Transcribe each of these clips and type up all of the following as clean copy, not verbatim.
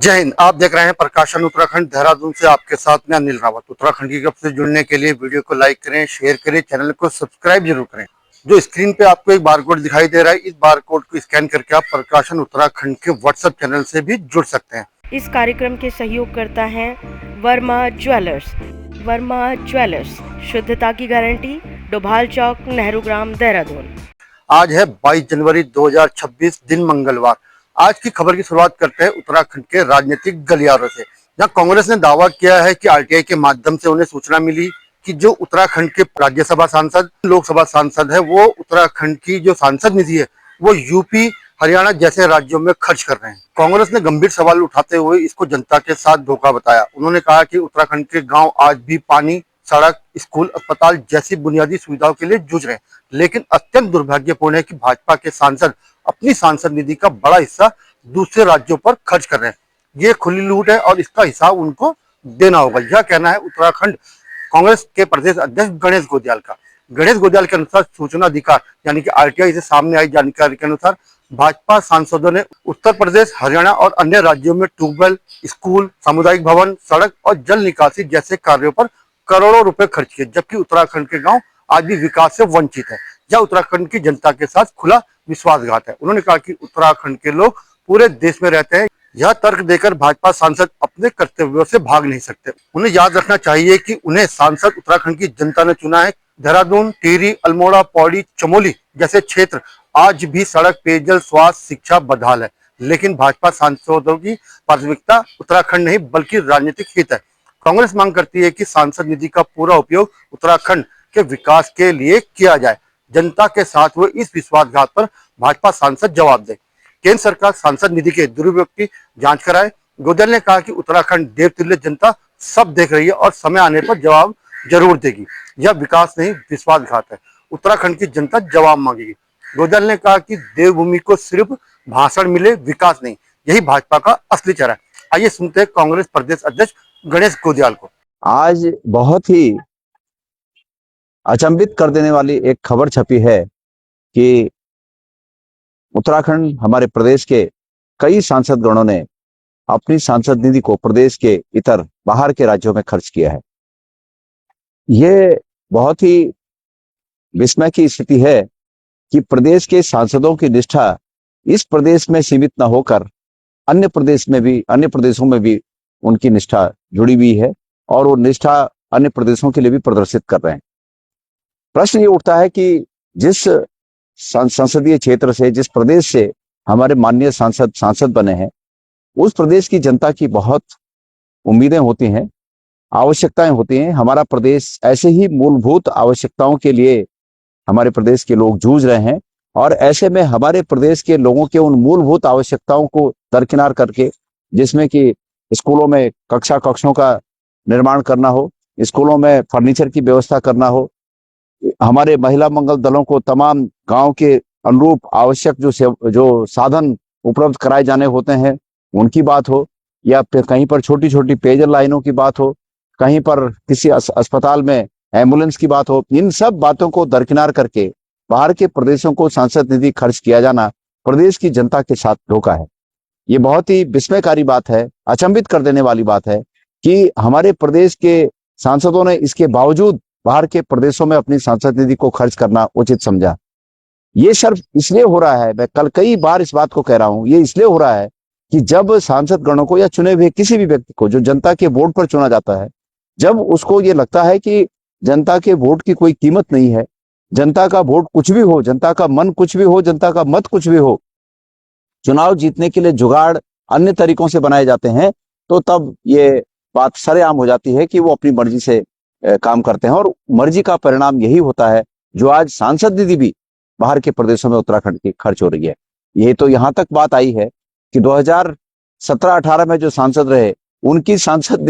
जय हिंद। आप देख रहे हैं प्रकाशन उत्तराखंड, देहरादून से आपके साथ में अनिल रावत। उत्तराखंड की खबर से जुड़ने के लिए वीडियो को लाइक करें, शेयर करें, चैनल को सब्सक्राइब जरूर करें। जो स्क्रीन पे आपको एक बारकोड दिखाई दे रहा है, इस बारकोड को स्कैन करके आप प्रकाशन उत्तराखंड के व्हाट्सएप चैनल से भी जुड़ सकते हैं। इस कार्यक्रम के सहयोग करता है वर्मा ज्वेलर्स। वर्मा ज्वेलर्स, शुद्धता की गारंटी, डोभाल चौक, नेहरू ग्राम, देहरादून। आज है 22 जनवरी 2026, दिन मंगलवार। आज की खबर की शुरुआत करते हैं उत्तराखंड के राजनीतिक गलियारों से, जहां कांग्रेस ने दावा किया है कि आरटीआई के माध्यम से उन्हें सूचना मिली कि जो उत्तराखंड के राज्यसभा सांसद, लोकसभा सांसद है, वो उत्तराखंड की जो सांसद निधि है वो यूपी, हरियाणा जैसे राज्यों में खर्च कर रहे हैं। कांग्रेस ने गंभीर सवाल उठाते हुए इसको जनता के साथ धोखा बताया। उन्होंने कहा कि उत्तराखंड के गांव आज भी पानी, सड़क, स्कूल, अस्पताल जैसी बुनियादी सुविधाओं के लिए जूझ रहे हैं, लेकिन अत्यंत दुर्भाग्यपूर्ण है कि भाजपा के सांसद अपनी सांसद निधि का बड़ा हिस्सा दूसरे राज्यों पर खर्च कर रहे हैं। ये खुली लूट है और इसका हिसाब उनको देना होगा। यह कहना है उत्तराखंड कांग्रेस के प्रदेश अध्यक्ष गणेश गोदियाल का। गणेश गोदियाल के अनुसार सूचना अधिकार यानी कि आरटीआई से सामने आई जानकारी के अनुसार भाजपा सांसदों ने उत्तर प्रदेश, हरियाणा और अन्य राज्यों में ट्यूबवेल, स्कूल, सामुदायिक भवन, सड़क और जल निकासी जैसे कार्यों पर करोड़ों रुपए खर्च किए, जबकि उत्तराखंड के गांव आज भी विकास से वंचित है। यह उत्तराखंड की जनता के साथ खुला विश्वासघात है। उन्होंने कहा कि उत्तराखंड के लोग पूरे देश में रहते हैं। यह तर्क देकर भाजपा सांसद अपने कर्तव्यों से भाग नहीं सकते। उन्हें याद रखना चाहिए कि उन्हें सांसद उत्तराखंड की जनता ने चुना है। देहरादून, टिहरी, अल्मोड़ा, पौड़ी, चमोली जैसे क्षेत्र आज भी सड़क, पेयजल, स्वास्थ्य, शिक्षा बदहाल है, लेकिन भाजपा सांसदों की प्राथमिकता उत्तराखंड नहीं बल्कि राजनीतिक हित है। कांग्रेस मांग करती है कि सांसद निधि का पूरा उपयोग उत्तराखंड के विकास के लिए किया जाए। जनता के साथ हुए इस विश्वासघात पर भाजपा सांसद जवाब दे। केंद्र सरकार सांसद निधि के दुरुपयोग की जांच कराए। गोदल ने कहा कि उत्तराखंड देवतुल्य जनता सब देख रही है और समय आने पर जवाब जरूर देगी। यह विकास नहीं विश्वासघात है। उत्तराखंड की जनता जवाब मांगेगी। गोदल ने कहा कि देवभूमि को सिर्फ भाषण मिले, विकास नहीं, यही भाजपा का असली चेहरा है। आइए सुनते हैं कांग्रेस प्रदेश अध्यक्ष गणेश गोदियाल को। आज बहुत ही अचंभित कर देने वाली एक खबर छपी है कि उत्तराखंड हमारे प्रदेश के कई सांसद गणों ने अपनी सांसद निधि को प्रदेश के इतर बाहर के राज्यों में खर्च किया है। ये बहुत ही विस्मय की स्थिति है कि प्रदेश के सांसदों की निष्ठा इस प्रदेश में सीमित न होकर अन्य प्रदेशों में भी उनकी निष्ठा जुड़ी हुई है और वो निष्ठा अन्य प्रदेशों के लिए भी प्रदर्शित कर रहे हैं। प्रश्न ये उठता है कि जिस संसदीय क्षेत्र से, जिस प्रदेश से हमारे माननीय सांसद बने हैं, उस प्रदेश की जनता की बहुत उम्मीदें होती हैं, आवश्यकताएं होती हैं। हमारा प्रदेश ऐसे ही मूलभूत आवश्यकताओं के लिए हमारे प्रदेश के लोग जूझ रहे हैं और ऐसे में हमारे प्रदेश के लोगों के उन मूलभूत आवश्यकताओं को दरकिनार करके, जिसमें कि स्कूलों में कक्षों का निर्माण करना हो, स्कूलों में फर्नीचर की व्यवस्था करना हो, हमारे महिला मंगल दलों को तमाम गांव के अनुरूप आवश्यक जो साधन उपलब्ध कराए जाने होते हैं उनकी बात हो, या फिर कहीं पर छोटी छोटी पेयजल लाइनों की बात हो, कहीं पर किसी अस्पताल में एम्बुलेंस की बात हो, इन सब बातों को दरकिनार करके बाहर के प्रदेशों को सांसद निधि खर्च किया जाना प्रदेश की जनता के साथ धोखा है। ये बहुत ही विस्मयकारी बात है, अचंभित कर देने वाली बात है कि हमारे प्रदेश के सांसदों ने इसके बावजूद बाहर के प्रदेशों में अपनी सांसद निधि को खर्च करना उचित समझा। ये सिर्फ इसलिए हो रहा है, मैं कल कई बार इस बात को कह रहा हूं, ये इसलिए हो रहा है कि जब सांसद गणों को या चुने हुए किसी भी व्यक्ति को जो जनता के वोट पर चुना जाता है, जब उसको ये लगता है कि जनता के वोट की कोई कीमत नहीं है, जनता का वोट कुछ भी हो, जनता का मन कुछ भी हो, जनता का मत कुछ भी हो, चुनाव जीतने के लिए जुगाड़ अन्य तरीकों से बनाए जाते हैं, तो तब ये बात सरेआम हो जाती है कि वो अपनी मर्जी से काम करते हैं और मर्जी का परिणाम यही होता है जो आज सांसद निधि भी बाहर के प्रदेशों में उत्तराखंड की खर्च हो रही है। ये तो यहां तक बात आई है कि 2017-18 में जो सांसद रहे उनकी सांसद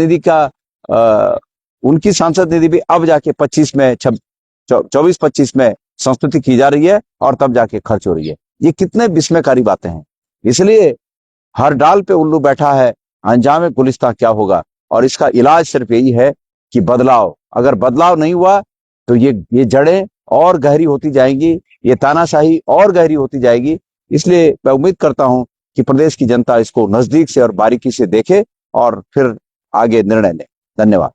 निधि भी अब जाके 24-25 में संस्तुति की जा रही है और तब जाके खर्च हो रही है। ये कितने विस्मयकारी बातें हैं। इसलिए हर डाल पे उल्लू बैठा है, अंजाम गुलिस्तां क्या होगा। और इसका इलाज सिर्फ यही है कि बदलाव, अगर बदलाव नहीं हुआ तो ये जड़ें और गहरी होती जाएंगी, ये तानाशाही और गहरी होती जाएगी। इसलिए मैं उम्मीद करता हूं कि प्रदेश की जनता इसको नजदीक से और बारीकी से देखे और फिर आगे निर्णय ले। धन्यवाद।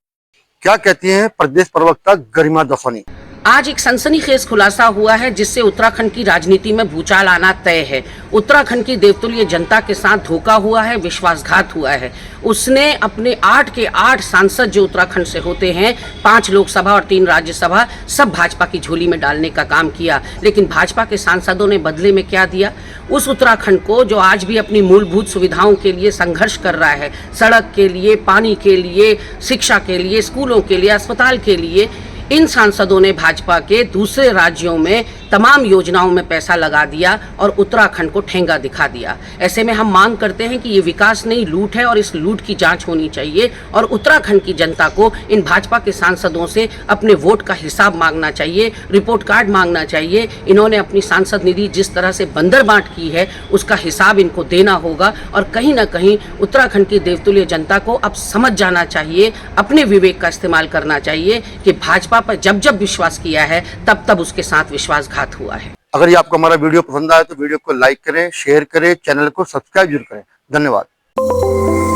क्या कहती हैं प्रदेश प्रवक्ता गरिमा दफनी? आज एक सनसनीखेज खुलासा हुआ है जिससे उत्तराखंड की राजनीति में भूचाल आना तय है। उत्तराखंड की देवतुल्य जनता के साथ धोखा हुआ है, विश्वासघात हुआ है। उसने अपने 8 के 8 सांसद जो उत्तराखंड से होते हैं, 5 लोकसभा और 3 राज्यसभा, सब भाजपा की झोली में डालने का काम किया। लेकिन भाजपा के सांसदों ने बदले में क्या दिया? उस उत्तराखंड को जो आज भी अपनी मूलभूत सुविधाओं के लिए संघर्ष कर रहा है, सड़क के लिए, पानी के लिए, शिक्षा के लिए, स्कूलों के लिए, अस्पताल के लिए, इन सांसदों ने भाजपा के दूसरे राज्यों में तमाम योजनाओं में पैसा लगा दिया और उत्तराखंड को ठेंगा दिखा दिया। ऐसे में हम मांग करते हैं कि ये विकास नहीं, लूट है और इस लूट की जांच होनी चाहिए और उत्तराखंड की जनता को इन भाजपा के सांसदों से अपने वोट का हिसाब मांगना चाहिए, रिपोर्ट कार्ड मांगना चाहिए। इन्होंने अपनी सांसद निधि जिस तरह से बंदर बांट की है उसका हिसाब इनको देना होगा और कहीं ना कहीं उत्तराखंड की देवतुल्य जनता को अब समझ जाना चाहिए, अपने विवेक का इस्तेमाल करना चाहिए कि भाजपा पर जब जब विश्वास किया है तब तब उसके साथ विश्वासघात हुआ है। अगर ये आपको हमारा वीडियो पसंद आया तो वीडियो को लाइक करें, शेयर करें, चैनल को सब्सक्राइब जरूर करें। धन्यवाद।